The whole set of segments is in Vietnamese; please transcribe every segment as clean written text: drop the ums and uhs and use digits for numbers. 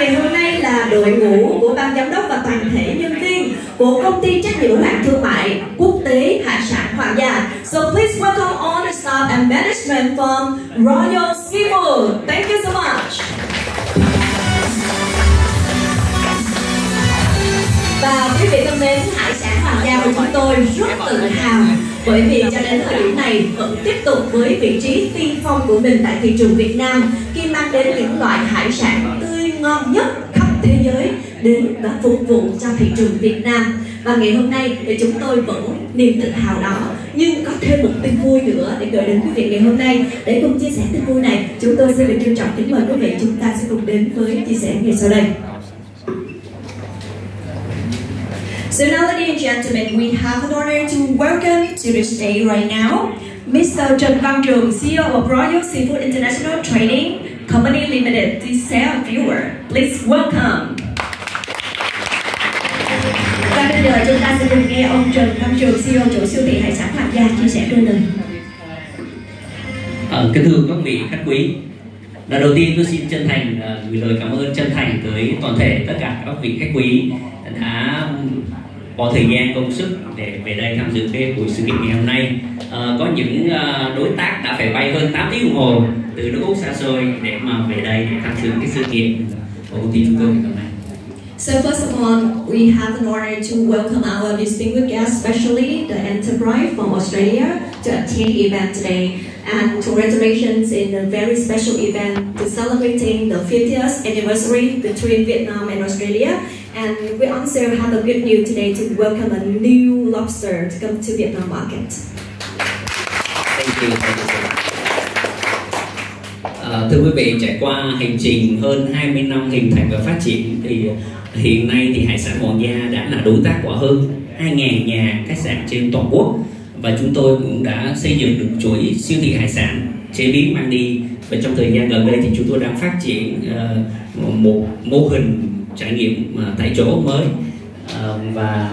ngày hôm nay là đội ngũ của ban giám đốc và toàn thể nhân viên của công ty trách nhiệm hữu hạn thương mại quốc tế hải sản Hoàng Gia. So please welcome all the staff and management from Royal Seafood. Thank you so much. Và quý vị thân mến, hải sản Hoàng Gia của chúng tôi rất tự hào bởi vì cho đến thời điểm này vẫn tiếp tục với vị trí tiên phong của mình tại thị trường Việt Nam khi mang đến những loại hải sản tươi ngon nhất khắp thế giới đến và phục vụ cho thị trường Việt Nam. Và ngày hôm nay thì chúng tôi vẫn niềm tự hào đó, nhưng có thêm một tin vui nữa để gửi đến quý vị ngày hôm nay. Để cùng chia sẻ tin vui này, chúng tôi xin được trân trọng kính mời quý vị, chúng ta sẽ cùng đến với chia sẻ ngày sau đây. So now, ladies and gentlemen, we have an honor to welcome to the stage right now Mr. Trần Văn Trường, CEO of Royal Seafood International Trading Company Limited, to say a few words. Please welcome. Và bây giờ chúng ta sẽ cùng nghe ông Trần Văn Trường, CEO chủ siêu thị hải sản Hoàng Gia chia sẻ đôi lời. Kính thưa các vị khách quý, lần đầu tiên tôi xin chân thành gửi lời cảm ơn chân thành tới toàn thể tất cả các vị khách quý đã có thời gian công sức để về đây tham dự cái buổi sự kiện ngày hôm nay. Có những đối tác đã phải bay hơn 8 tiếng đồng hồ từ Đông Úc xa xôi để mà về đây để tham dự cái sự kiện của công ty chúng tôi ngày hôm nay. So first of all, we have an honor to welcome our distinguished guests, especially the enterprise from Australia, to attend the event today. And congratulations in a very special event to celebrating the 50th anniversary between Vietnam and Australia. And we also have a good news today to welcome a new lobster to come to Vietnam market. Thank you. Thưa quý vị, trải qua hành trình hơn 20 năm hình thành và phát triển thì hiện nay thì hải sản Hoàng Gia đã là đối tác của hơn 2.000 nhà khách sạn trên toàn quốc, và chúng tôi cũng đã xây dựng được chuỗi siêu thị hải sản chế biến mang đi. Và trong thời gian gần đây thì chúng tôi đang phát triển một mô hình trải nghiệm tại chỗ mới, và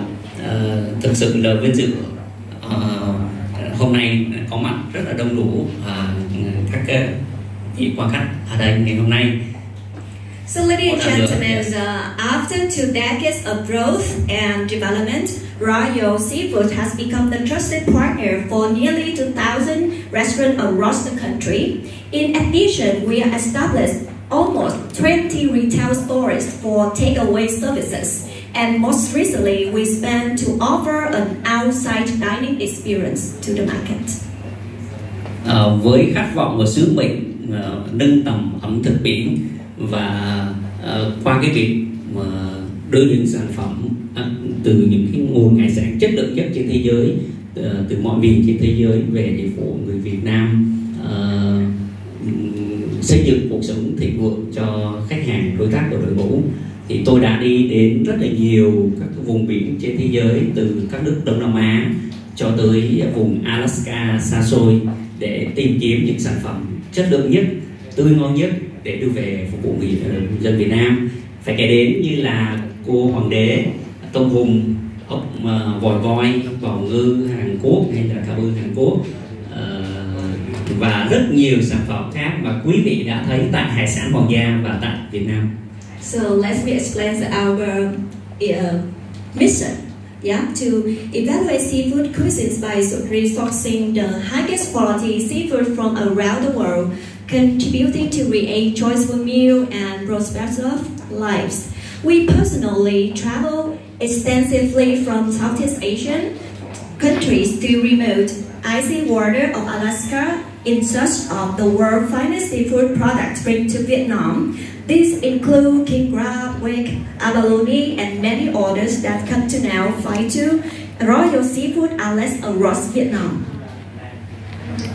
thực sự là vinh dự hôm nay có mặt rất là đông đủ các vị quan khách ở đây ngày hôm nay. So ladies and gentlemen, after 2 decades of growth and development, Royal Seafood has become the trusted partner for nearly 2,000 restaurants across the country. In addition, we have established almost 20 retail stores for takeaway services. And most recently, we plan to offer an outside dining experience to the market. Với khát vọng và sứ mệnh nâng tầm ẩm thực biển, và qua cái việc mà đưa những sản phẩm từ những cái nguồn hải sản chất lượng nhất trên thế giới, từ mọi miền trên thế giới về để phục vụ người Việt Nam xây dựng cuộc sống thịnh vượng cho khách hàng, đối tác của đội ngũ, thì tôi đã đi đến rất là nhiều các vùng biển trên thế giới, từ các nước Đông Nam Á cho tới vùng Alaska xa xôi, để tìm kiếm những sản phẩm chất lượng nhất, tươi ngon nhất để đưa về phục vụ người dân Việt Nam. Phải kể đến như là cua hoàng đế, tôm hùm, ốc vòi voi, ốc bào ngư Hàn Quốc hay là cà bư Hàn Quốc, và rất nhiều sản phẩm khác mà quý vị đã thấy tại hải sản Hoàng Gia và tại Việt Nam. So let me explain our mission. To evaluate seafood cuisines by resourcing the highest quality seafood from around the world, contributing to create joyful meal and prosperous lives. We personally travel extensively from Southeast Asian countries to remote, icy water of Alaska in search of the world's finest seafood products bring to Vietnam. These include king crab, wake, abalone, and many others that come to now find to Royal Seafood outlets across Vietnam.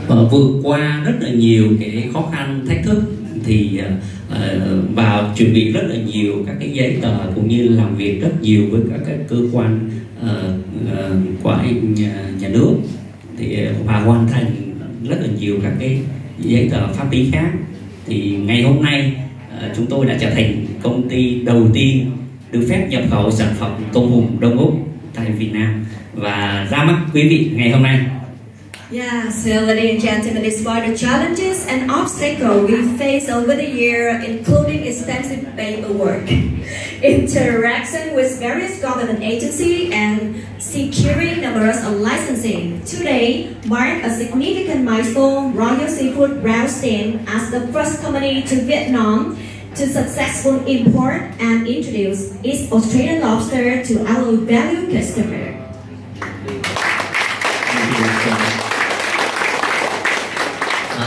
Vượt qua rất là nhiều cái khó khăn, thách thức thì và chuẩn bị rất là nhiều các cái giấy tờ cũng như làm việc rất nhiều với các cái cơ quan của nhà nước thì và hoàn thành rất là nhiều các cái giấy tờ pháp lý khác, thì ngày hôm nay chúng tôi đã trở thành công ty đầu tiên được phép nhập khẩu sản phẩm tôm hùm Đông Úc tại Việt Nam và ra mắt quý vị ngày hôm nay. Yeah, so ladies and gentlemen, despite the challenges and obstacles we face over the year, including extensive paperwork, interaction with various government agencies, and securing numerous licensing, today marked a significant milestone. Royal Seafood Brown stand as the first company to Vietnam to successfully import and introduce its Australian lobster to our valued customer.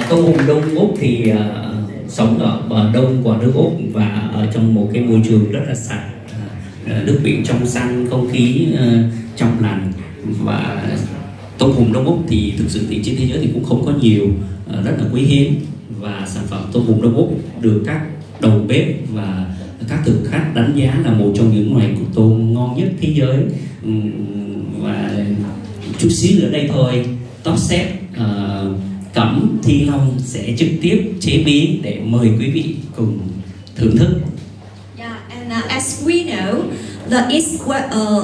Tôm hùm Đông Úc thì sống ở bờ đông của nước Úc và ở trong một cái môi trường rất là sạch, nước biển trong xanh, không khí trong lành. Và tôm hùm Đông Úc thì thực sự thì trên thế giới thì cũng không có nhiều, rất là quý hiếm. Và sản phẩm tôm hùm Đông Úc được các đầu bếp và các thực khách đánh giá là một trong những loài của tôm ngon nhất thế giới. Và chút xíu nữa đây thôi, top chef Cẩm Thi Long sẽ trực tiếp chế biến để mời quý vị cùng thưởng thức. Yeah, and as we know, the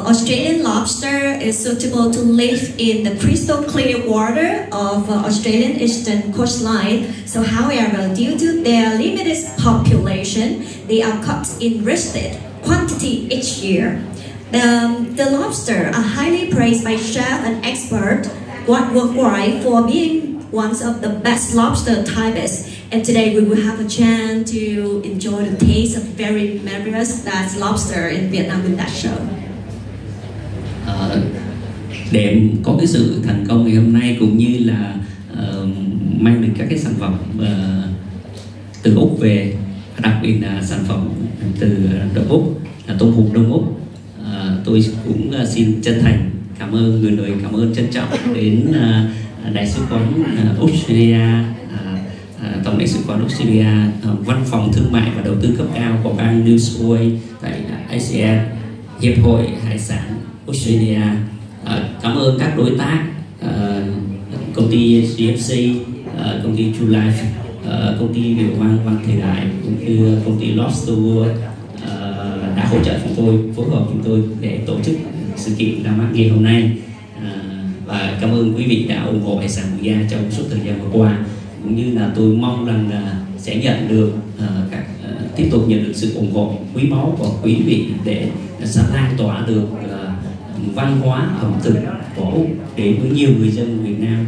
Australian lobster is suitable to live in the crystal clear water of Australian eastern coastline. So, however, due to their limited population, they are caught in restricted quantity each year. The lobster are highly praised by chefs and experts worldwide for being one of the best lobster types. And today we will have a chance to enjoy the taste of very marvelous that lobster in Vietnam in that show. Để có cái sự thành công ngày hôm nay cũng như là mang được các cái sản phẩm từ Úc về, đặc biệt là sản phẩm từ Đông Úc là tôm hùm Đông Úc, tôi cũng xin chân thành cảm ơn, gửi lời cảm ơn trân trọng đến Đại sứ quán Australia, Tổng đại sứ quán Australia, Văn phòng Thương mại và Đầu tư cấp cao của bang New South Wales tại ASEAN, Hiệp hội Hải sản Australia. Cảm ơn các đối tác, công ty GFC, công ty True Life, công ty Điều Văn Thời Đại, cũng như công ty Lobster đã hỗ trợ chúng tôi, phối hợp chúng tôi để tổ chức sự kiện ra mắt ngày hôm nay. Và cảm ơn quý vị đã ủng hộ hải sản Hoàng Gia trong suốt thời gian vừa qua, cũng như là tôi mong rằng là sẽ nhận được tiếp tục nhận được sự ủng hộ quý báu của quý vị để lan tỏa được văn hóa ẩm thực của Úc đến với nhiều người dân Việt Nam,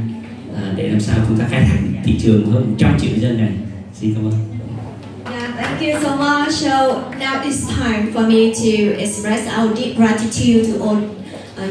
để làm sao chúng ta khai thác thị trường hơn 100 triệu dân này. Xin cảm ơn. Thank you so much. So now it's time for me to express our deep gratitude to all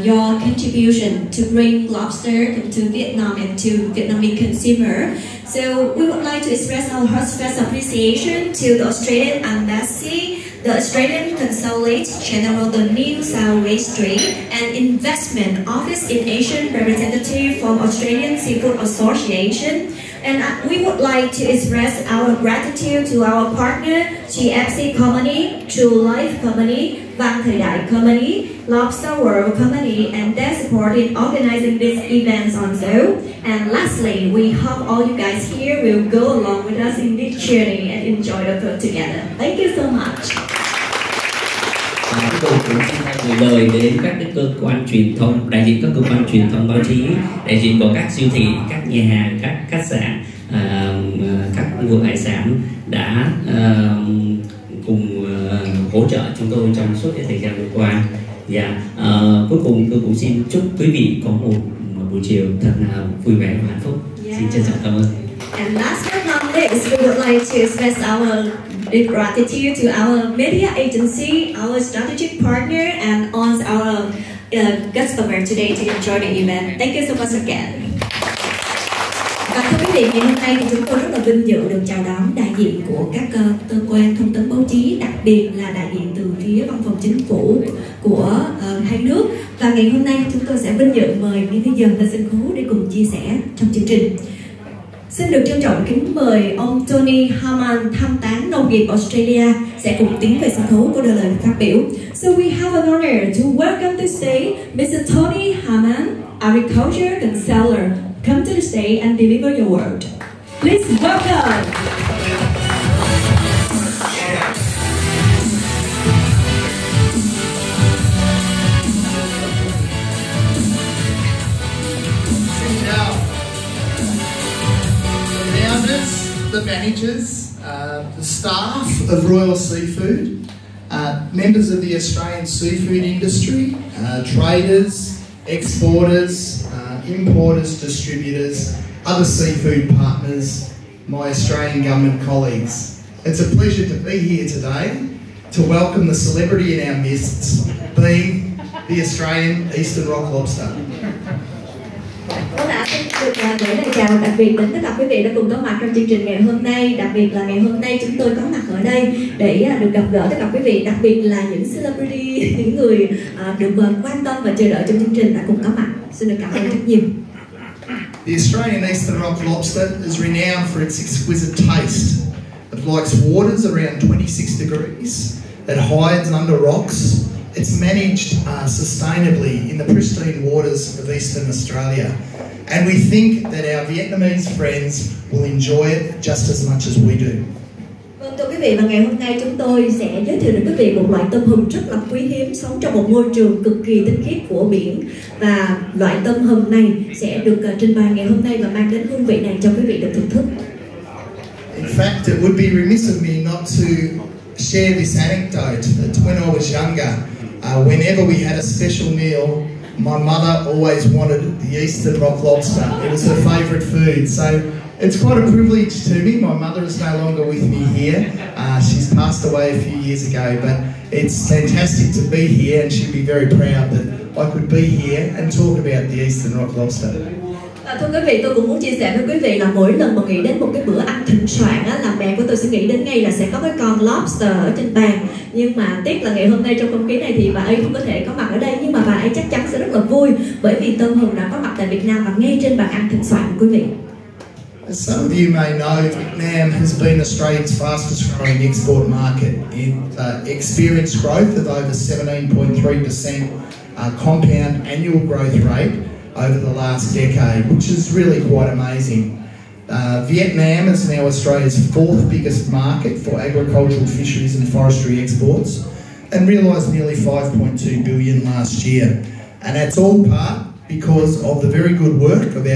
your contribution to bring lobster to Vietnam and to Vietnamese consumer. So we would like to express our heartfelt appreciation to the Australian Embassy, the Australian Consulate General, the New South Wales Trade and Investment Office in Asian representative from Australian Seafood Association. And we would like to express our gratitude to our partner, GFC Company, True Life Company, Văn Thời Đại Company, Lobster World Company, and their support in organizing these events also. And lastly, we hope all you guys here will go along with us in this journey and enjoy the food together. Thank you so much. Tôi cũng xin gửi lời đến các cái cơ quan truyền thông, đại diện các cơ quan truyền thông báo chí, đại diện của các siêu thị, các nhà hàng, các khách sạn, các vựa hải sản đã cùng hỗ trợ chúng tôi trong suốt cái thời gian vừa qua. Cuối cùng tôi cũng xin chúc quý vị có một buổi chiều thật là vui vẻ và hạnh phúc. Xin trân trọng cảm ơn. And last but not least, we would like to express our deep gratitude to our media agency, our strategic partner, and all our customers today to enjoy the event. Thank you so much again. Và thưa quý vị, ngày hôm nay thì chúng tôi rất là vinh dự được chào đón đại diện của các cơ quan thông tấn báo chí, đặc biệt là đại diện từ phía văn phòng chính phủ của hai nước. Và ngày hôm nay chúng tôi sẽ vinh dự mời Nguyễn Thế Dần lên sân khấu để cùng chia sẻ trong chương trình. Xin được trân trọng kính mời ông Tony Harman, tham tán nông nghiệp Australia, sẽ cùng tiến về sân khấu của lời phát biểu. So we have an honor to welcome to stage Mr. Tony Harman, Agriculture Consular. Come to the stage and deliver your word. Please welcome. Sit down. managers, the staff of Royal Seafood, members of the Australian seafood industry, traders, exporters, importers, distributors, other seafood partners, my Australian government colleagues. It's a pleasure to be here today to welcome the celebrity in our midst, being the Australian Eastern Rock Lobster. Vâng ạ, xin được gửi lời chào đặc biệt đến tất cả quý vị đã cùng có mặt trong chương trình ngày hôm nay. Đặc biệt là ngày hôm nay chúng tôi có mặt ở đây để được gặp gỡ tất cả quý vị, đặc biệt là những celebrity, những người được quan tâm và chờ đợi trong chương trình đã cùng có mặt. Xin được cảm ơn rất nhiều. The Australian Eastern Rock Lobster is renowned for its exquisite taste. It likes waters around 26 degrees. It hides under rocks. It's managed sustainably in the pristine waters of Eastern Australia. And we think that our Vietnamese friends will enjoy it just as much as we do. Vâng, thưa quý vị, và ngày hôm nay chúng tôi sẽ giới thiệu đến quý vị một loại tôm hùm rất là quý hiếm sống trong một môi trường cực kỳ tinh khiết của biển. Và loại tôm hùm này sẽ được trình bày ngày hôm nay và mang đến hương vị này cho quý vị được thưởng thức. In fact, it would be remiss of me not to share this anecdote that when I was younger, whenever we had a special meal, my mother always wanted the Eastern Rock Lobster. It was her favourite food. So it's quite a privilege to me. My mother is no longer with me here. She's passed away a few years ago, but it's fantastic to be here, and she'd be very proud that I could be here and talk about the Eastern Rock Lobster. Thưa quý vị, tôi cũng muốn chia sẻ với quý vị là mỗi lần mà nghĩ đến một cái bữa ăn thịnh soạn á, là mẹ của tôi sẽ nghĩ đến ngay là sẽ có cái con lobster ở trên bàn. Nhưng mà tiếc là ngày hôm nay trong không khí này thì bà ấy không có thể có mặt ở đây, nhưng mà bà ấy chắc chắn sẽ rất là vui bởi vì tôm hùm đã có mặt tại Việt Nam và ngay trên bàn ăn thịnh soạn quý vị. As some of you may know, Vietnam has been Australia's fastest growing export market. It experienced growth of over 17.3% compound annual growth rate over the last decade, which is really quite amazing. Vietnam is now Australia's fourth biggest market for agricultural fisheries and forestry exports and realised nearly 5.2 billion last year. And that's all part because of the very good work of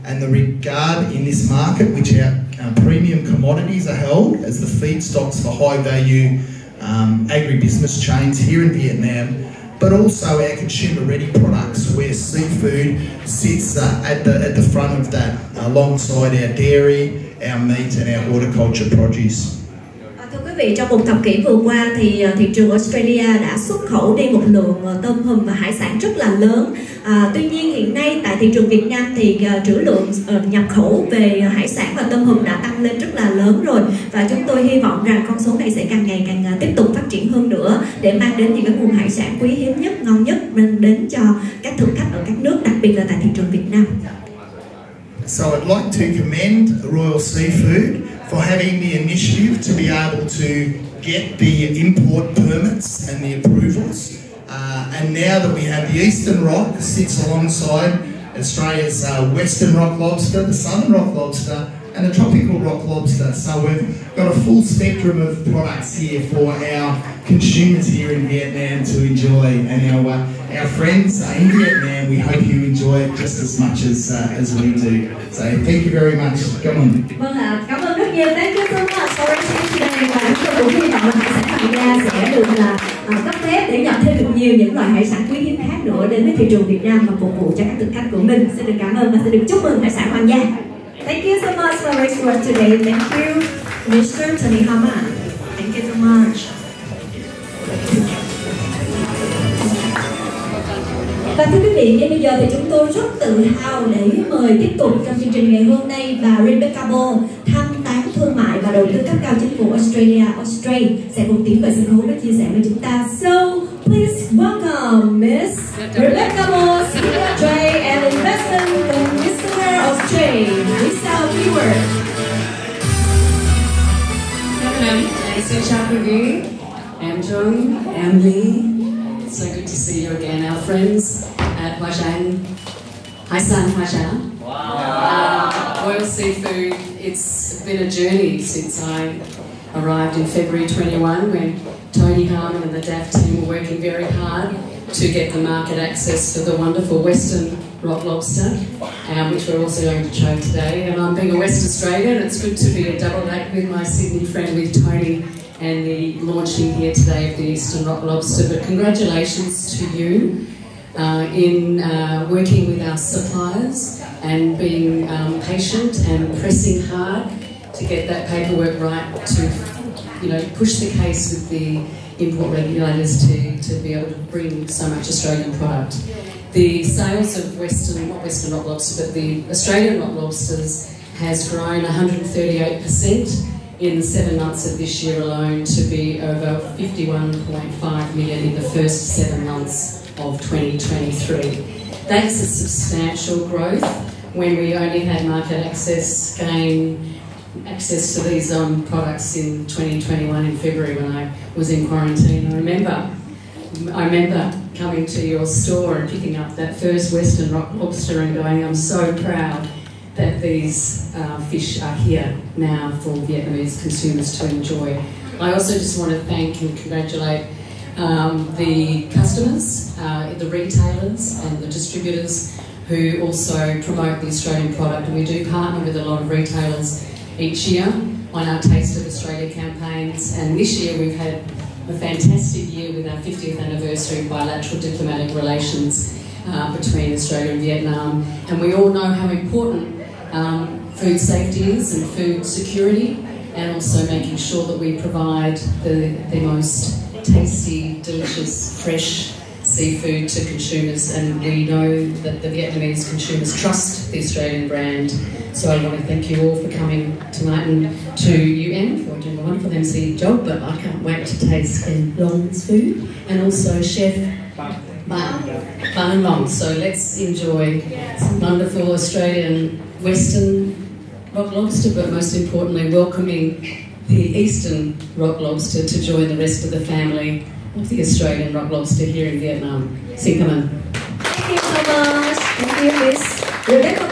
and the regard in this market which our premium commodities are held as the feedstocks for high value agribusiness chains here in Vietnam, but also our consumer-ready products, where seafood sits at the front of that, alongside our dairy, our meat and our horticulture produce. Thưa quý vị, trong một thập kỷ vừa qua thì thị trường Australia đã xuất khẩu đi một lượng tôm hùm và hải sản rất là lớn. Tuy nhiên hiện nay tại thị trường Việt Nam thì trữ lượng nhập khẩu về hải sản và tôm hùm đã tăng lên rất là lớn rồi, và chúng tôi hy vọng rằng con số này sẽ càng ngày càng tiếp tục phát triển hơn nữa để mang đến những cái nguồn hải sản quý hiếm nhất, ngon nhất mang đến cho các thực khách ở các nước, đặc biệt là tại thị trường Việt Nam. So I'd like to commend Royal Seafood for having the initiative to be able to get the import permits and the approvals. And now that we have the Eastern Rock sits alongside Australia's Western Rock Lobster, the Southern Rock Lobster and the Tropical Rock Lobster. So we've got a full spectrum of products here for our consumers here in Vietnam to enjoy, and our friends in Vietnam, we hope you enjoy it just as much as we do. So thank you very much. Come on. Vâng ạ, cảm ơn rất nhiều. Thank you so much for receiving today. Và chúng tôi cũng hy vọng là hải sản Hoàng Gia sẽ được cấp phép để nhập thêm được nhiều những loại hải sản quý hiếm khác nữa đến với thị trường Việt Nam và phục vụ cho các thực khách của mình. Xin được cảm ơn và xin được chúc mừng hải sản Hoàng Gia. Thank you so much for raising us today. Thank you, Mr. Tony Haman. Thank you so much. Và thưa quý vị, ngay bây giờ thì chúng tôi rất tự hào để mời tiếp tục trong chương trình ngày hôm nay bà Rebecca Ball, thăm tán thương mại và đầu tư cấp cao chính phủ Australia sẽ cùng tiến về sân khấu để chia sẻ với chúng ta. So please welcome Miss Rebecca Ball, Senior Trade and Investment Commissioner Australia. Please tell viewers. Xin chào quý vị. Em Trung, em Lee. So good to see you again, our friends at Hoàng Gia. Royal Seafood. It's been a journey since I arrived in February 21 when Tony Harmon and the DAF team were working very hard to get the market access for the wonderful Western rock lobster, which we're also going to try today. And I'm being a West Australian, it's good to be a double act with my Sydney friend, with Tony, and the launching here today of the Eastern Rock Lobster. But congratulations to you in working with our suppliers and being patient and pressing hard to get that paperwork right, to push the case with the import regulators to be able to bring so much Australian product. The sales of not Western rock lobster, but the Australian rock lobsters has grown 138% in the 7 months of this year alone, to be over 51.5 million in the first 7 months of 2023. That's a substantial growth when we only had market access to these products in 2021 in February when I was in quarantine. I remember coming to your store and picking up that first Western rock lobster and going, I'm so proud that these fish are here now for Vietnamese consumers to enjoy. I also just want to thank and congratulate the customers, the retailers and the distributors who also promote the Australian product. And we do partner with a lot of retailers each year on our Taste of Australia campaigns. And this year we've had a fantastic year with our 50th anniversary of bilateral diplomatic relations between Australia and Vietnam. And we all know how important food safety is and food security, and also making sure that we provide the most tasty, delicious, fresh seafood to consumers. And we know that the Vietnamese consumers trust the Australian brand. So I want to thank you all for coming tonight, and to you, Em, for doing a wonderful MC job, but I can't wait to taste Long's food, and also Chef Ban Long. So let's enjoy some wonderful Australian Western rock lobster, but most importantly welcoming the Eastern rock lobster to join the rest of the family of the Australian rock lobster here in Vietnam. Xin cảm ơn. Thank you so much. Thank you, Miss Rebecca.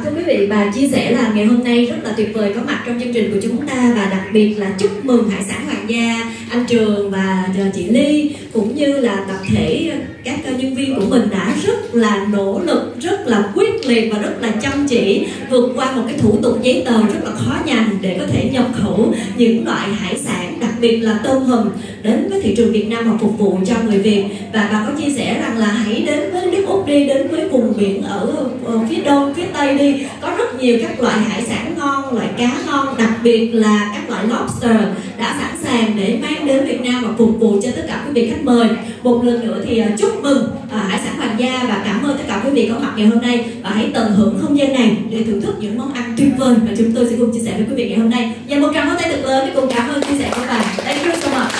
Thưa quý vị, bà chia sẻ là ngày hôm nay rất là tuyệt vời có mặt trong chương trình của chúng ta, và đặc biệt là chúc mừng hải sản Hoàng Gia, anh Trường và chị Ly, cũng như là tập thể các nhân viên của mình đã rất là nỗ lực, rất là quyết liệt và rất là chăm chỉ vượt qua một cái thủ tục giấy tờ rất là khó nhằn để có thể nhập khẩu những loại hải sản, đặc biệt là tôm hùm, đến với thị trường Việt Nam và phục vụ cho người Việt. Và bà có chia sẻ rằng là hãy đến với nước Úc đi, đến với vùng biển ở phía đông, phía tây đi, có rất nhiều các loại hải sản ngon, loại cá ngon, đặc biệt là các loại lobster đã sẵn sàng để mang đến Việt Nam và phục vụ cho tất cả quý vị khách mời. Một lần nữa thì chúc mừng hải sản Hoàng Gia và cảm ơn tất cả quý vị có mặt ngày hôm nay, và hãy tận hưởng không gian này để thưởng thức những món ăn tuyệt vời mà chúng tôi sẽ cùng chia sẻ với quý vị ngày hôm nay. Và một tràng pháo tay thật lớn để cùng cảm ơn chia sẻ của bà. Thank you so much.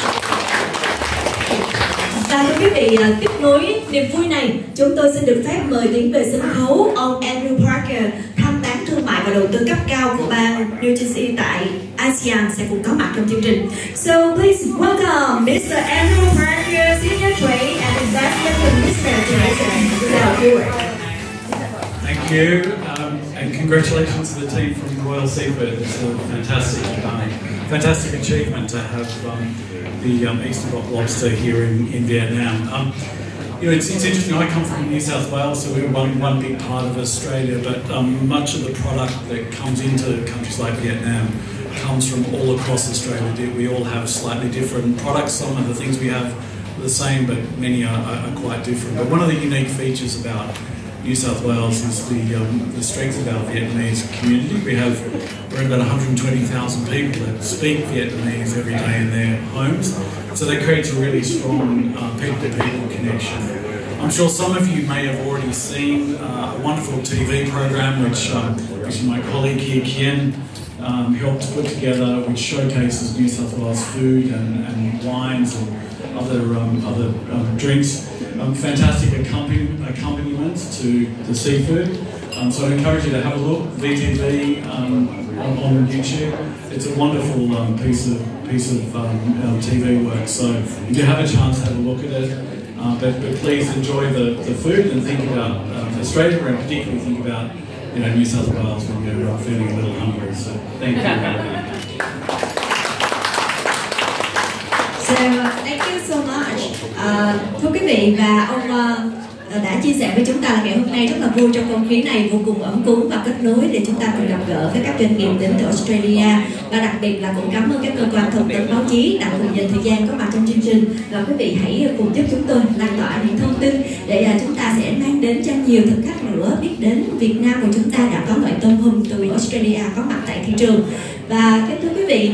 Và thưa quý vị, tiếp nối niềm vui này, chúng tôi xin được phép mời tiến về sân khấu ông Andrew Parker, tham tán thương mại và đầu tư cấp cao của bang New Jersey tại ASEAN, sẽ cùng có mặt trong chương trình. So please welcome Mr. Andrew Parker, Senior Trade and Investment Commissioner to ASEAN. Thank you, and congratulations to the team from Royal Seafood. It's a fantastic achievement to have the Eastern Rock Lobster here in Vietnam. It's interesting. I come from New South Wales, so we're one big part of Australia, but much of the product that comes into countries like Vietnam comes from all across Australia. We all have slightly different products. Some of the things we have are the same, but many are quite different. But one of the unique features about New South Wales is the strength of our Vietnamese community. We're about 120,000 people that speak Vietnamese every day in their homes, so that creates a really strong people-to-people connection. I'm sure some of you may have already seen a wonderful TV program which my colleague here, Kien, helped put together, which showcases New South Wales food and wines and other drinks. Fantastic accompaniment to the seafood. So I encourage you to have a look. VTV on YouTube. It's a wonderful piece of TV work. So if you have a chance, have a look at it. But please enjoy the food and think about Australia, and particularly think about New South Wales when you're feeling a little hungry. So thank you. So thank you so much. Thưa quý vị, và ông đã chia sẻ với chúng ta là ngày hôm nay rất là vui trong không khí này vô cùng ấm cúng và kết nối để chúng ta cùng gặp gỡ với các doanh nghiệp đến từ Australia, và đặc biệt là cũng cảm ơn các cơ quan thông tấn báo chí đã cùng dành thời gian có mặt trong chương trình. Và quý vị hãy cùng giúp chúng tôi lan tỏa những thông tin để chúng ta sẽ mang đến cho nhiều thực khách nữa biết đến Việt Nam của chúng ta đã có loại tôm hùm từ Australia có mặt tại thị trường. Và thưa quý vị,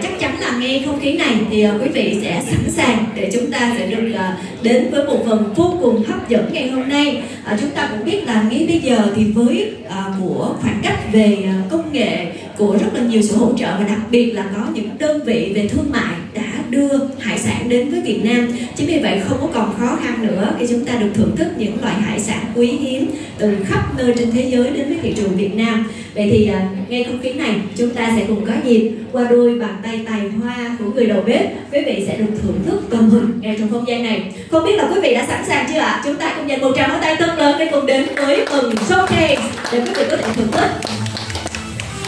chắc chắn là nghe không khí này thì quý vị sẽ sẵn sàng để chúng ta sẽ được đến với một phần vô cùng hấp dẫn ngày hôm nay. Chúng ta cũng biết là ngay bây giờ thì với của khoảng cách về công nghệ, của rất là nhiều sự hỗ trợ, và đặc biệt là có những đơn vị về thương mại đã đưa hải sản đến với Việt Nam. Chính vì vậy không có còn khó khăn nữa khi chúng ta được thưởng thức những loại hải sản quý hiếm từ khắp nơi trên thế giới đến với thị trường Việt Nam. Vậy thì ngay không khí này chúng ta sẽ cùng có dịp qua đôi bàn tay tài hoa của người đầu bếp, quý vị sẽ được thưởng thức tôm hùm ngay trong không gian này. Không biết là quý vị đã sẵn sàng chưa ạ? Chúng ta cùng dành một tràng pháo tay thật lớn để cùng đến với mừng showcase để quý vị có thể thưởng thức.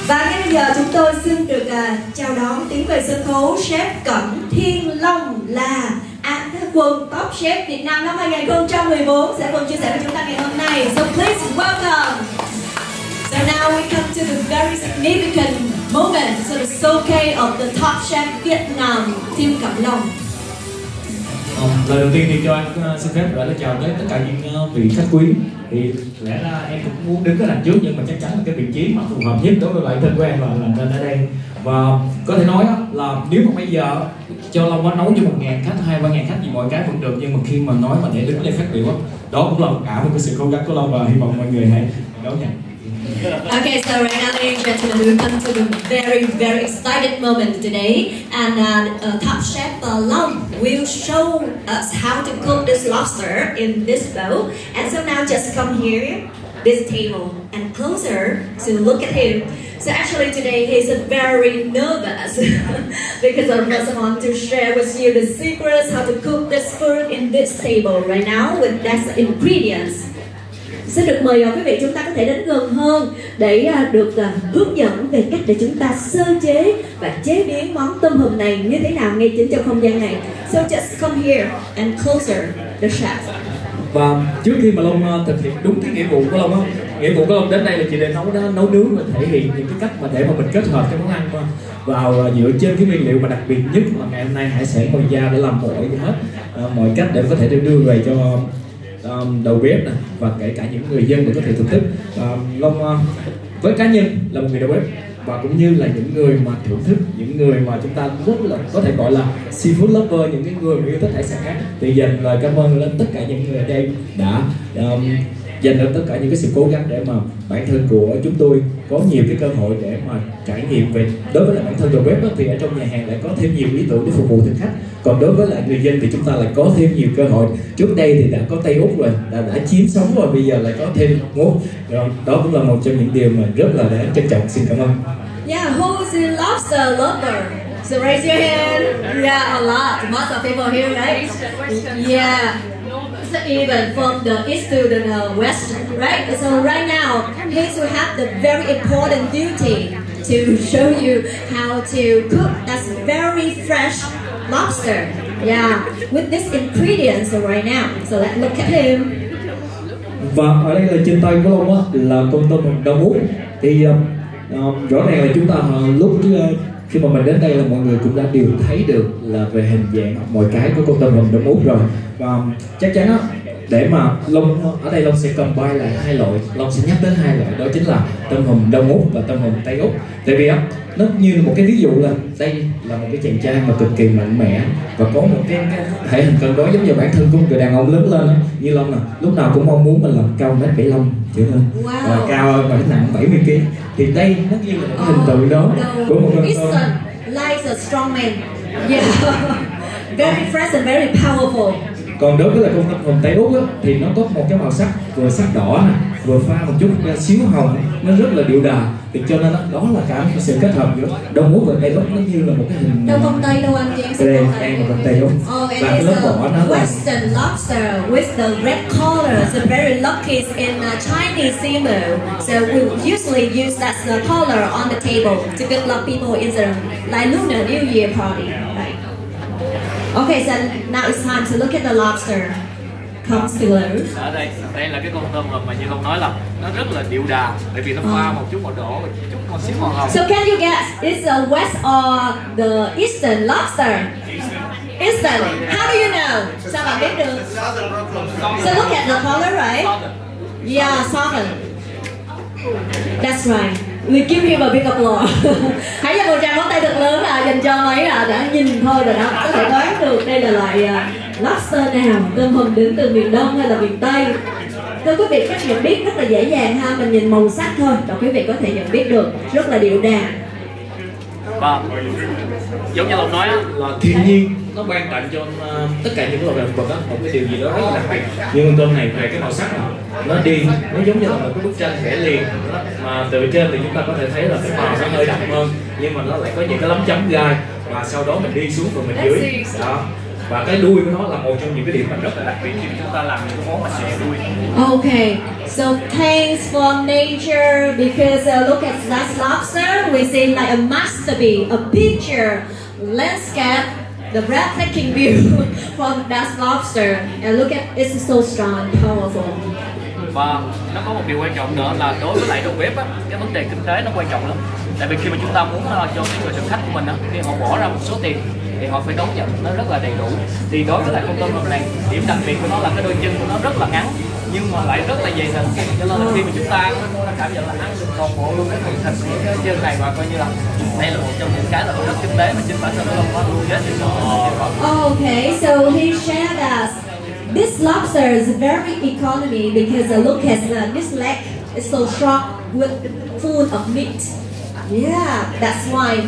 Và ngay bây giờ chúng tôi xin được chào đón tiến về sân khấu Chef Cẩm Thiên Long là quần Top Chef Việt Nam năm 2014 sẽ cùng chia sẻ với chúng ta ngày hôm nay. So please welcome. So now we come to the very significant moment, so the showcase of the Top Chef Vietnam, Thiên Cẩm Long. Lời đầu tiên thì cho anh xin phép gửi lời chào tới tất cả những vị khách quý. Thì lẽ ra em cũng muốn đứng ở đằng trước, nhưng mà chắc chắn là cái vị trí mà phù hợp nhất đối với bản thân của em là nên ở đây. Và có thể nói là nếu mà bây giờ cho Long có nấu cho 1.000 khách, 2-3.000 khách gì mọi cái vẫn được, nhưng mà khi mà nói mà để đứng đây phát biểu đó cũng là cả một cái sự cố gắng của Long, và hy vọng mọi người hãy đón nhận. Okay, so right now, ladies and gentlemen, we come to the very excited moment today, and Top Chef Long will show us how to cook this lobster in this bowl. And so now, just come here, this table, and closer to look at him. So actually today he's very nervous because I just want to share with you the secrets how to cook this food in this table right now with that ingredients. Xin được mời quý vị chúng ta có thể đến gần hơn để được hướng dẫn về cách để chúng ta sơ chế và chế biến món tôm hùm này như thế nào ngay chính trong không gian này. So just come here and closer the chef. Và trước khi mà Long thực hiện đúng cái nghĩa vụ của Long á, nghĩa vụ của Long đến đây là chỉ để nấu nướng và thể hiện những cái cách mà để mà mình kết hợp cái món ăn vào dựa trên cái nguyên liệu mà đặc biệt nhất là ngày hôm nay hải sản Hoàng Gia để làm mọi cách để có thể đưa về cho đầu bếp này, và kể cả những người dân để có thể thưởng thức. Long với cá nhân là một người đầu bếp, và cũng như là những người mà thưởng thức, những người mà chúng ta rất là có thể gọi là seafood lover, những cái người mà yêu thích hải sản khác, thì dành lời cảm ơn lên tất cả những người ở đây đã dành được tất cả những cái sự cố gắng để mà bản thân của chúng tôi có nhiều cái cơ hội để mà trải nghiệm về. Đối với lại bản thân đầu bếp thì ở trong nhà hàng lại có thêm nhiều ý tưởng để phục vụ thực khách, còn đối với lại người dân thì chúng ta lại có thêm nhiều cơ hội. Trước đây thì đã có Tây Úc rồi, đã chiếm sống rồi, bây giờ lại có thêm Úc rồi. Đó cũng là một trong những điều mà rất là đáng trân trọng. Xin cảm ơn. Yeah, who's a lobster lover? So raise your hand. Yeah, a lot. Most of people here, right? Yeah. So even from the east to the west, right? So right now, he will have the very important duty to show you how to cook that very fresh lobster. Yeah, with this ingredients right now. So let's look at him. Và ở đây là trên tay của Long á, là con tôm hùm Đông Úc. Thì rõ ràng là chúng ta lúc khi mà mình đến đây là mọi người cũng đã đều thấy được là về hình dạng mọi cái của con tôm hùm Đông Úc rồi. Và chắc chắn á, để mà Long ở đây Long sẽ combine lại hai loại, Long sẽ nhắc đến hai loại, đó chính là tôm hùm Đông Úc và tôm hùm Tây Úc. Tại vì á, nó như là một cái ví dụ là đây là một cái chàng trai mà cực kỳ mạnh mẽ và có một cái thể hình cân đối giống như bản thân của một người đàn ông lớn lên á, như Long nè, lúc nào cũng mong muốn mình làm cao 1m75 trở lên, và cao hơn và nặng 70 kg. Thì đây nó như là cái hình tượng đó của một con tôm. Like a strong man. Yeah. Very fresh and very powerful. Còn đối với là con tôm hùm Tây Úc á, thì nó có một cái màu sắc vừa sắc đỏ này, vừa pha một chút xíu hồng, nó rất là điệu đà. Thì cho nên đó là cả một sự kết hợp giữa Đông Úc và Tây Úc, nó như là một cái hình. Đâu con Tây đâu anh chị em. Đây đang là con Tây Úc. Và cái lớp vỏ nó là Western lobster with the red color, so very lucky in Chinese seafood. So we usually use that color on the table to good luck people in the like Lunar New Year party. Right. Okay, so now it's time to look at the lobster. comes to love. Ở đây là cái con tôm hùm mà như Long nói là nó rất là điệu đà, tại vì nó pha một chút màu đỏ, một chút con xíu màu hồng. So can you guess it's a west or the eastern lobster? Eastern. How do you know? Sao bạn biết được? So look at the color, right? Yeah, southern. That's right. We give him a big applause. Hãy cho một tràng pháo tay thật lớn dành cho mấy đã nhìn thôi rồi đó có thể đoán được đây là loại lobster nào, tôm hùm đến từ miền Đông hay là miền Tây. Thưa quý vị, cách nhận biết rất là dễ dàng ha, mình nhìn màu sắc thôi là quý vị có thể nhận biết được, rất là điệu đà. Và giống như Long nói là thiên nhiên nó ban tặng cho tất cả những loài động vật một cái điều gì đó rất là đặc biệt. Nhưng con tôm này về cái màu sắc này, nó đi, nó giống như là một cái bức tranh vẽ liền đó. Mà từ trên thì chúng ta có thể thấy là cái màu nó hơi đậm hơn, nhưng mà nó lại có những cái lấm chấm gai, và sau đó mình đi xuống và mình dưới đó. Và cái đuôi của nó là một trong những cái điểm mà rất là đặc biệt khi chúng ta làm những cái món mà xẻ đuôi. Okay, so thanks for nature because look at that lobster. We see like a masterpiece, a picture, landscape, the breathtaking view from that lobster. And look at it's so strong, powerful. Và nó có một điều quan trọng nữa là đối với lại đầu bếp á, cái vấn đề kinh tế nó quan trọng lắm. Tại vì khi mà chúng ta muốn cho cái người thực khách của mình á, khi họ bỏ ra một số tiền thì họ phải đón nhận nó rất là đầy đủ. Thì đối với lại con tôm hùm này, điểm đặc biệt của nó là cái đôi chân của nó rất là ngắn nhưng mà lại rất là dày thịt, cho nên là khi mà chúng ta ăn nó cảm nhận là ăn được toàn bộ luôn cái phần thịt của cái chân này, và coi như là đây là một trong những cái là rất kinh tế mà chính bản thân nó không có luôn hết. Okay, so he shared us. This lobster is very economy because look at this leg, it's so strong with full of meat. Yeah, that's why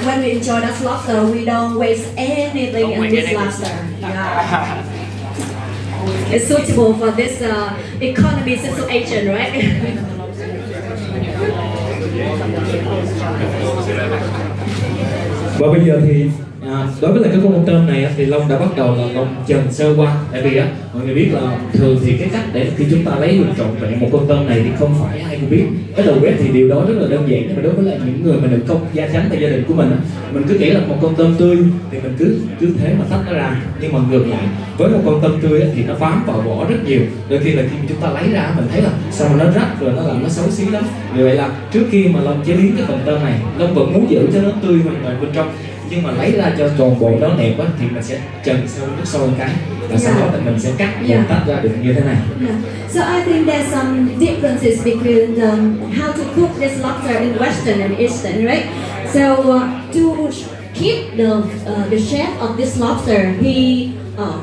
when we enjoy that lobster, we don't waste anything in this lobster. Yeah. It's suitable for this economy situation, right? Và bây giờ thì đối với lại cái con tôm này thì Long đã bắt đầu là Long trần sơ qua, tại vì mọi người biết là thường thì cái cách để khi chúng ta lấy được trọn vẹn một con tôm này thì không phải ai cũng biết. Cái đầu bếp thì điều đó rất là đơn giản, nhưng mà đối với lại những người mà được không gia chánh tại gia đình của mình cứ nghĩ là một con tôm tươi thì mình cứ thế mà tách nó ra, nhưng mà ngược lại với một con tôm tươi thì nó bám vào vỏ rất nhiều, đôi khi là khi chúng ta lấy ra mình thấy là sao mà nó rách rồi nó làm nó xấu xí lắm. Vì vậy là trước khi mà Long chế biến cái phần tôm này, Long vẫn muốn giữ cho nó tươi ngoài bên trong, nhưng mà lấy ra cho toàn bộ nó đẹp á thì mình sẽ trần sâu nước sôi cái, và sau đó thì mình sẽ cắt và tách ra được như thế này. So I think there's some differences between how to cook this lobster in Western and Eastern, right? So to keep the chef of this lobster, he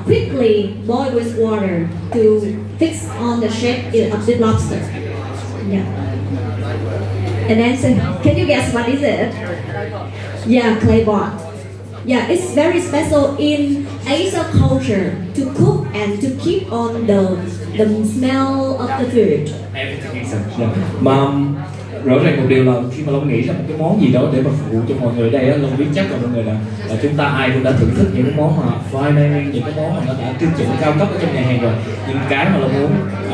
quickly boil with water to fix on the shape of the lobster. Yeah. And then, so, can you guess what is it? Yeah, clay pot. Yeah, it's very special in Asian culture to cook and to keep on the smell of the food. Mà rõ ràng một điều là khi mà Long nghĩ ra một cái món gì đó để mà phục vụ cho mọi người ở đây á, Long biết chắc là mọi người là chúng ta ai cũng đã thưởng thức những cái món mà fine dining, những cái món mà nó đã tiêu chuẩn cao cấp ở trong nhà hàng rồi. Nhưng cái mà Long muốn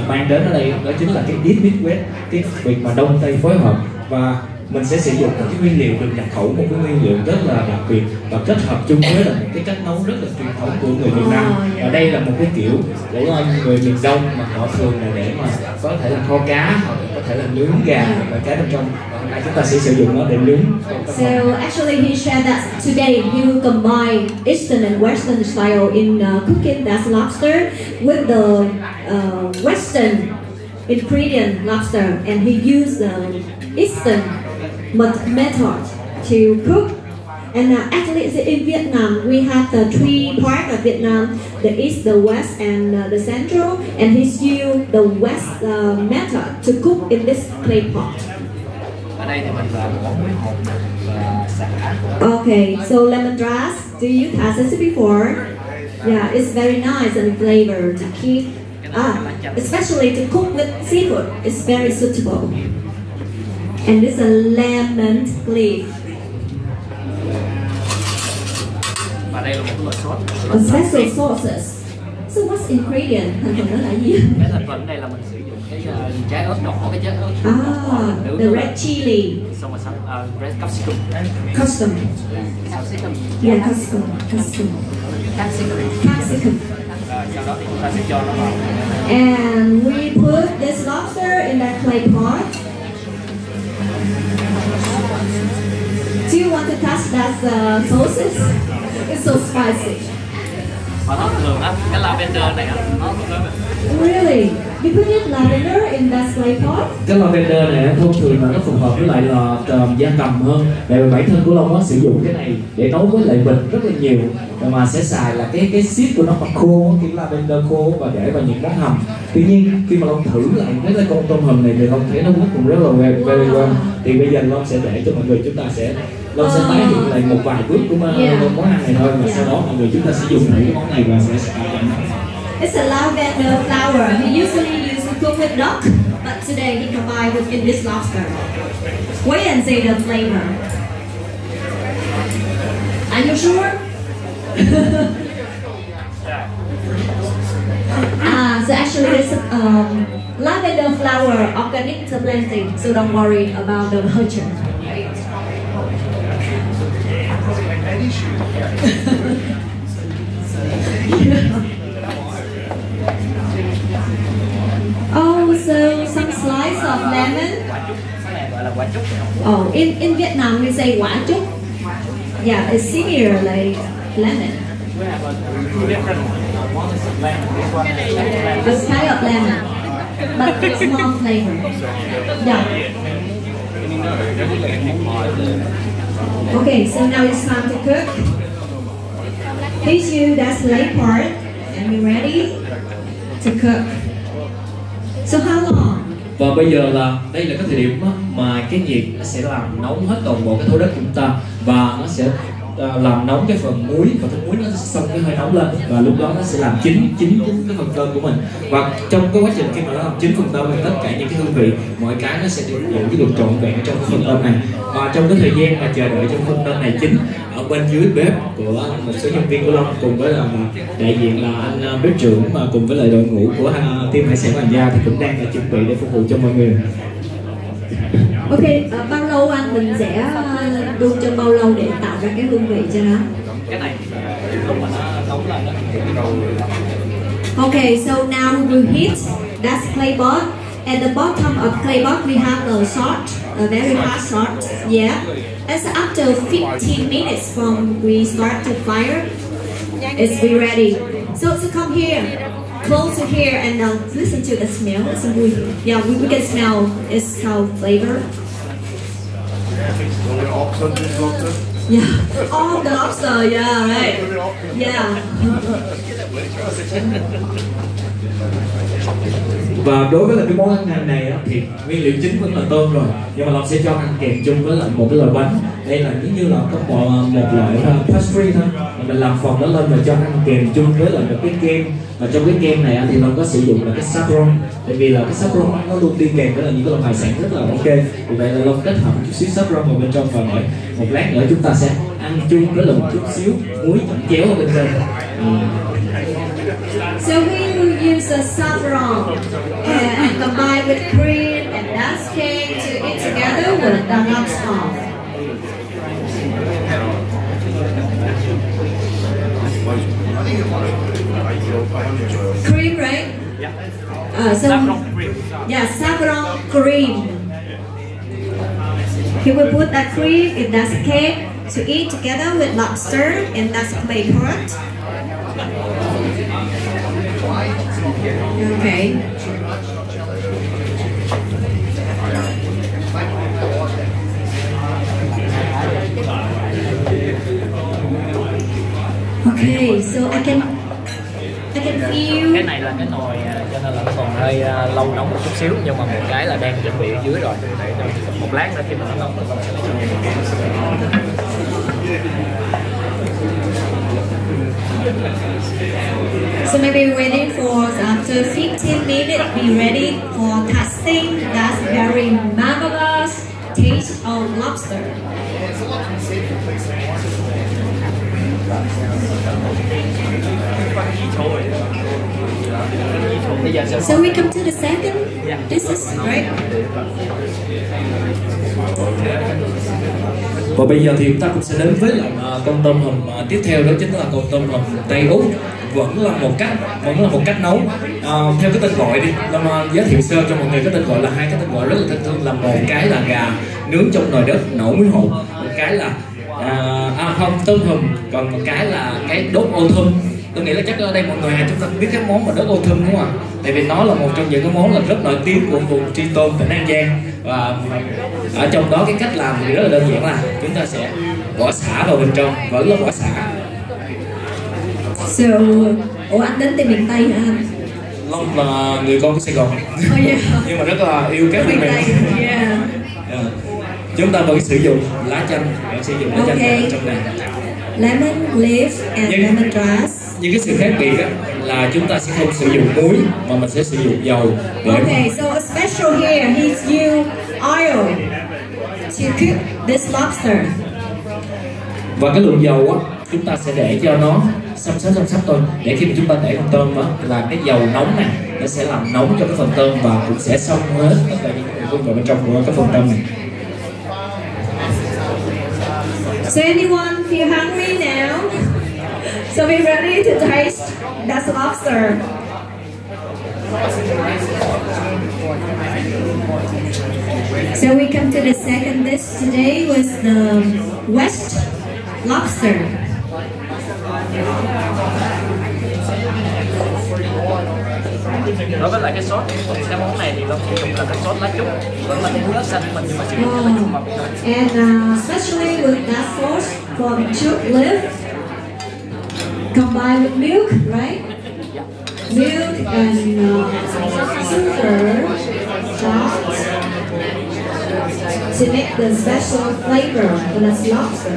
mang đến ở đây đó chính là cái East Meet West, cái việc mà Đông Tây phối hợp, và mình sẽ sử dụng một cái nguyên liệu được nhập khẩu, một cái nguyên liệu rất là đặc biệt và kết hợp chung với là một cái cách nấu rất là truyền thống của người Việt Nam. Và đây là một cái kiểu của người miền Đông mà họ thường là để mà có thể là kho cá hoặc có thể là nướng gà và cá bên trong. Và hôm nay chúng ta sẽ sử dụng nó để nướng. So actually he shared that today he will combine Eastern and Western style in cooking that lobster with the Western ingredient lobster, and he used the Eastern method to cook. And actually in Vietnam we have the three parts of Vietnam: the East, the West, and the Central, and he used the West method to cook in this clay pot. Ở đây thì mình làm món muối hồng và xả. Okay, so lemongrass, do you taste it before? Yeah, it's very nice and flavor to keep, especially to cook with seafood. It's very suitable. And this is a lemon leaf. Và đây là một loại sốt. A special sauces. So what's ingredient? Thành phần đó là gì? Cái thành phần này là mình sử dụng cái trái ớt đỏ, cái trái ớt. The red chili. Xong rồi red capsicum. Custom. Yeah, custom. second. Sau đó thì chúng ta sẽ cho nó vào. And we put this lobster in that clay pot. Do you want to touch that sauces? It's so spicy. Và thông thường á, cái lavender này á, nó Really? You put in lavender in that clay pot? cái lavender này thông thường là nó phù hợp với lại là gia cầm hơn. Tại vì bản thân của Long sử dụng cái này để nấu với lại vịt rất là nhiều, mà sẽ xài là cái seed của nó mà khô, cái lavender khô và để vào những món hầm. Tuy nhiên khi mà Long thử lại cái con tôm hùm này thì Long thấy nó cũng rất là very well. Thì bây giờ Long sẽ để cho mọi người, chúng ta sẽ tái hiện lại một vài bước của món ăn này thôi, và sau đó mọi người chúng ta sẽ dùng thử cái món này và sẽ It's a lavender flower. He usually used to cook with duck, but today he combined with in this lobster. Wait and see the flavor. Are you sure? So actually it's lavender flower, organic planting, so don't worry about the culture. Oh, so some slice of lemon. Oh, in Vietnam we say quả trúc. Yeah, it's similar like lemon. It's kind of lemon, but it's more flavor. Yeah. Okay, so now it's time to cook. Please use that clay part and be ready to cook. So how long? Và bây giờ là đây là cái thời điểm mà cái nhiệt nó sẽ làm nóng hết toàn bộ cái thổ đất của chúng ta, và nó sẽ làm nóng cái phần muối, và cái muối nó sẽ xông cái hơi nóng lên, và lúc đó nó sẽ làm chín cái phần tôm của mình. Và trong cái quá trình khi mà nó làm chín phần tôm thì tất cả những cái hương vị, mọi cái nó sẽ được trọn vẹn trong cái phần tôm này. Và trong cái thời gian mà chờ đợi trong phần tôm này chín, ở bên dưới bếp của một số nhân viên của Long cùng với là đại diện là anh bếp trưởng mà cùng với lại đội ngũ của team hải sản Hoàng Gia thì cũng đang chuẩn bị để phục vụ cho mọi người. Ok, bao lâu anh mình sẽ đun trong bao lâu để tạo ra cái hương vị cho nó? Cái này lúc mà nó nóng là nó Okay, so now we will heat that clay pot. At the bottom of clay pot we have a salt, a very hot salt. Yeah. And so after 15 minutes from we start the fire, it's be ready. So come here, close to here, and listen to the smell. So we can smell its how flavor. Yeah. Oh, the lobster. Yeah, right. Yeah. Và đối với là cái món ăn này thì nguyên liệu chính vẫn là tôm rồi, nhưng mà Long sẽ cho ăn kèm chung với lại một cái loại bánh. Đây là giống như là có một loại pastry thôi, mình làm phần đó lên và cho ăn kèm chung với lại một cái kem. Và trong cái kem này thì Long có sử dụng là cái saffron, tại vì là cái saffron nó luôn đi kèm với là những cái loại hải sản rất là ok. Vì vậy là Long kết hợp một chút xíu saffron vào bên trong, và một lát nữa chúng ta sẽ ăn chung với là một chút xíu muối chẩm chéo ở bên trên. So we will use the saffron and combine with cream and dust cake to eat together with the lobster. Cream, right? Saffron cream. Yeah, saffron cream. He will put that cream in that cake to eat together with lobster and that's clay pot. Okay. Okay, so I can feel. Cái này là cái nồi cho nên là nó còn hơi lâu nóng một chút xíu, nhưng mà một cái là đang chuẩn bị ở dưới rồi. Một lát nữa khi mà nó nóng nó sẽ So maybe waiting for after 15 minutes, be ready for tasting that very marvelous taste of lobster. So we come to the second. This is right. Và bây giờ thì chúng ta cũng sẽ đến với lại con tôm hùm tiếp theo, đó chính là con tôm hùm Tây Úc. Vẫn là một cách nấu. Theo cái tên gọi đi, Lâm giới thiệu sơ cho mọi người cái tên gọi là hai cái tên gọi rất là thân thương, là một cái là gà nướng trong nồi đất nổ muối hột, một cái là không, tôm hùm, còn một cái là cái đốt ô thum. Tôi nghĩ là chắc ở đây mọi người chúng ta cũng biết cái món mà đốt ô thum đúng không ạ? Tại vì nó là một trong những cái món là rất nổi tiếng của vùng Tri Tôn, tỉnh An Giang. Và ở trong đó cái cách làm thì rất là đơn giản, là chúng ta sẽ bỏ sả vào bên trong, vẫn là bỏ sả. So, anh đến từ miền Tây hả anh? Long là người con của Sài Gòn. Oh, yeah. Nhưng mà rất là yêu các miền Tây. Yeah. Chúng ta vẫn sử dụng lá chanh, Okay. ở trong này. Lemon leaf and lemongrass. Nhưng cái sự khác biệt á, là chúng ta sẽ không sử dụng muối mà mình sẽ sử dụng dầu. Okay, so a special here, he's used oil to cook this lobster. Và cái lượng dầu á, chúng ta sẽ để cho nó xăm xắp thôi, để khi mà chúng ta để con tôm á, là cái dầu nóng này nó sẽ làm nóng cho cái phần tôm và cũng sẽ xông hết tất cả những cái vào bên trong của cái phần tôm này. So anyone feel hungry now? So we're ready to taste that lobster. So we come to the second dish today with the West lobster. Đối với lại cái sốt cái món này thì Long sử dụng là cái sốt lá trúc, vẫn là cái muối ớt xanh mình, nhưng mà sử dụng cái mọc. And especially with that sauce from chook leaf combined with milk, right? Milk and sugar, salt to make the special flavor for the lobster.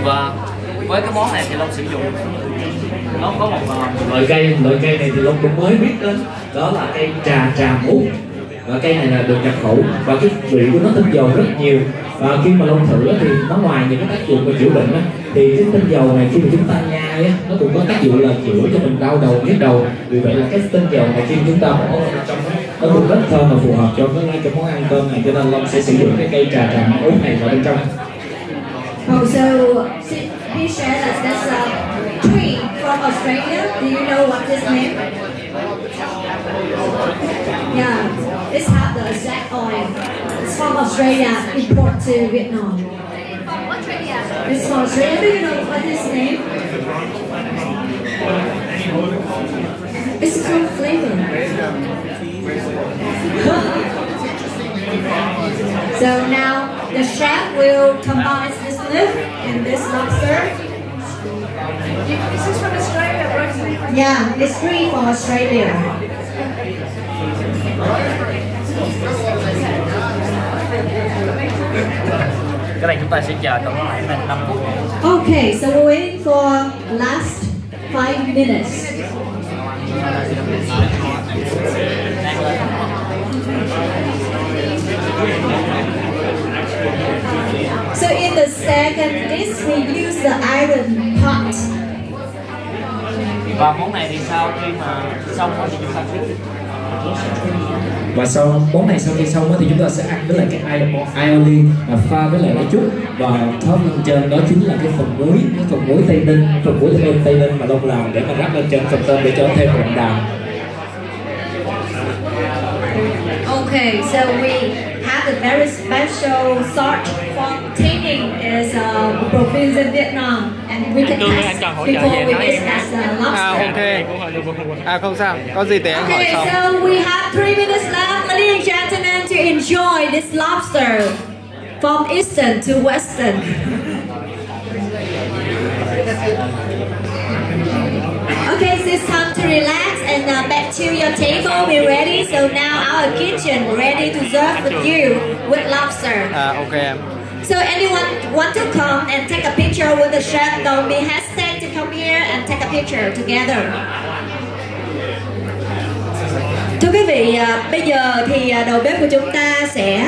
Và với cái món này thì Long sử dụng nó có một loại cây này thì Long cũng mới biết đến, đó là cây trà mút. Và cây này là được nhập khẩu và cái vị của nó tinh dầu rất nhiều. Và khi mà Long thử thì nó ngoài những cái tác dụng về chữa bệnh á, thì cái tinh dầu này khi mà chúng ta nhai á, nó cũng có tác dụng là chữa cho mình đau đầu, nhức đầu. Vì vậy là cái tinh dầu này khi chúng ta bỏ vào trong nó cũng rất thơm và phù hợp cho cái món ăn tôm này, cho nên Long sẽ sử dụng cái cây trà mút này vào bên trong. Oh, so he shared that that's a tree from Australia. Do you know what this name? Yeah, this have the exact oil. It's from Australia, import to Vietnam. It's from Australia. Do you know what this name? It's a cool flavor. So now the chef will combine this leaf and this lobster. Is this from Australia? Yeah, it's free from Australia. Cái này chúng ta sẽ chờ tầm khoảng 5 phút. Okay, so we're waiting for last 5 minutes. So in the second dish, we use the iron pot. Và món này thì sau khi mà xong thì chúng ta và món này sau khi xong thì chúng ta sẽ ăn với lại cái aioli và pha với lại cái chút, và top lên trên đó chính là cái phần muối Tây Ninh mà Long làm để mà rắc lên trên phần tôm để cho thêm đậm đà. Okay, so we have a very special salt from tanning is produced in Vietnam, and we can test before we eat as a lobster. Ok. Không sao, có gì thì em hỏi Okay, sau. so we have 3 minutes left, ladies and gentlemen, to enjoy this lobster from Eastern to Western. Okay, so it's time to relax and back to your table. We're ready. So now our kitchen ready to serve with you with lobster. Ok em. So anyone want to come and take a picture with the chef? Don't be hesitant to come here and take a picture together. Thưa quý vị, bây giờ thì đầu bếp của chúng ta sẽ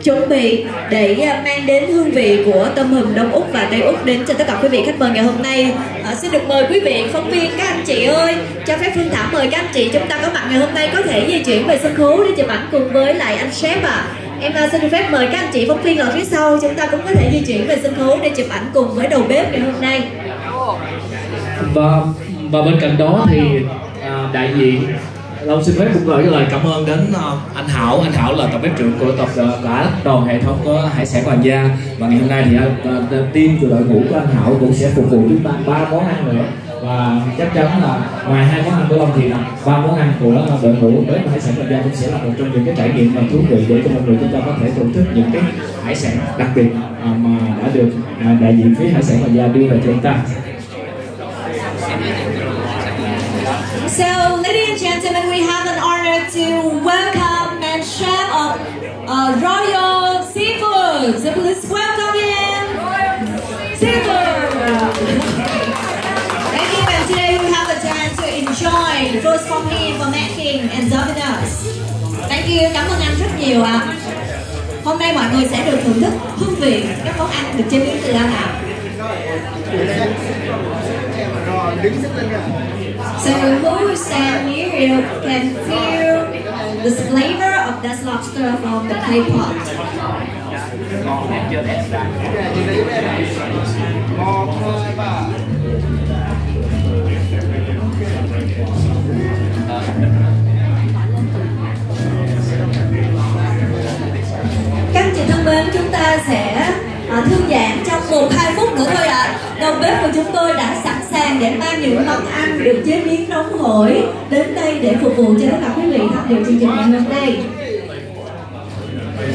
chuẩn bị để mang đến hương vị của tôm hùm Đông Úc và Tây Úc đến cho tất cả quý vị khách mời ngày hôm nay. Xin được mời quý vị phóng viên, các anh chị ơi, cho phép Phương Thảo mời các anh chị chúng ta có mặt ngày hôm nay có thể di chuyển về sân khấu để chụp ảnh cùng với lại anh sếp ạ. Em xin được phép mời các anh chị phóng viên ở phía sau, chúng ta cũng có thể di chuyển về sân khấu để chụp ảnh cùng với đầu bếp ngày hôm nay. Và bên cạnh đó thì đại diện Long xin phép cũng gửi lời cảm ơn đến anh Hảo. Anh Hảo là tổng bếp trưởng của tập cả đoàn hệ thống của hải sản Hoàng Gia, và ngày hôm nay thì team của đội ngũ của anh Hảo cũng sẽ phục vụ chúng ta 3 món ăn nữa, và chắc chắn là ngoài 2 món ăn của Long thì 3 món ăn của đội ngũ bếp hải sản Hoàng Gia cũng sẽ là một trong những cái trải nghiệm thú vị để cho mọi người chúng ta có thể thưởng thức những cái hải sản đặc biệt mà đã được đại diện phía hải sản Hoàng Gia đưa về cho chúng ta. So, ladies and gentlemen, we have an honor to welcome and chef of Royal Seafood. So please welcome him, Seafood. Thank you, and today we have a chance to enjoy the first from him for making and serving us. Thank you, cảm ơn anh rất nhiều ạ. Hôm nay mọi người sẽ được thưởng thức hương vị các món ăn được chế biến từ anh ạ. So who stand near you can feel the flavor of that lobster from the clay pot. Các chị thân mến, chúng ta sẽ thư giãn trong 1-2 phút nữa thôi ạ. Đầu bếp của chúng tôi đã sẵn sàng để mang những món ăn được chế biến nóng hổi đến đây để phục vụ cho tất cả quý vị tham dự chương trình ngày hôm nay.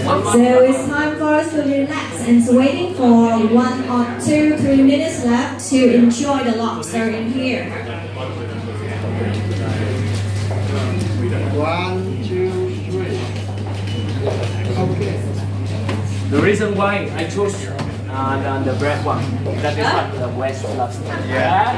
So it's time for us to relax and waiting for 1 or 2-3 minutes left to enjoy the lobster in here. 1, 2, 3. Okay. The reason why I chose the bread one, that is what the West lobster. Yeah.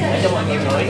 Để cho mọi người ngửi.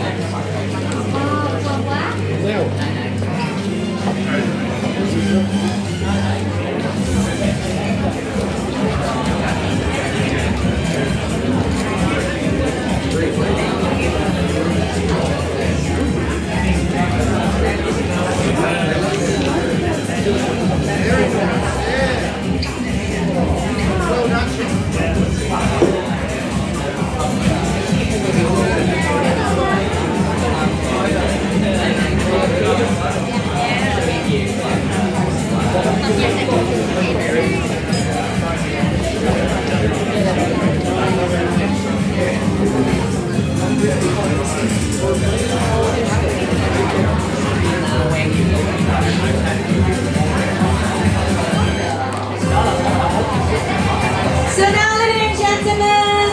So now, ladies and gentlemen,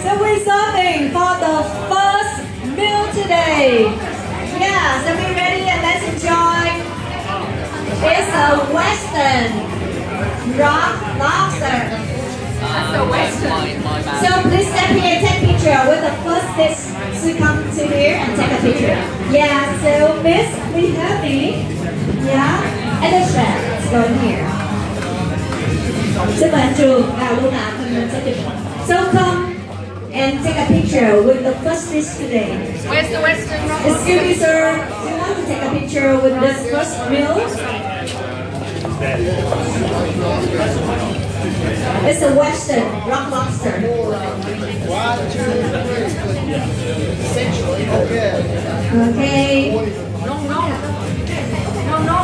so we're serving for the first meal today. Yeah, so be ready and let's enjoy. It's a Western rock lobster. That's a Western. So please stand here and take a picture with the first dish. So come to here and take a picture. Yeah, so Miss, we have me. Yeah, and the chef. Let's go in here. Xin mời anh Trường vào luôn ạ, mình sẽ chụp. So come and take a picture with the first dish today. Where's the Western rock? Excuse me, sir. Do you want to take a picture with this first meal? It's a Western rock lobster. 1, 2, 3. Essentially, okay. Okay. No, no. No, no.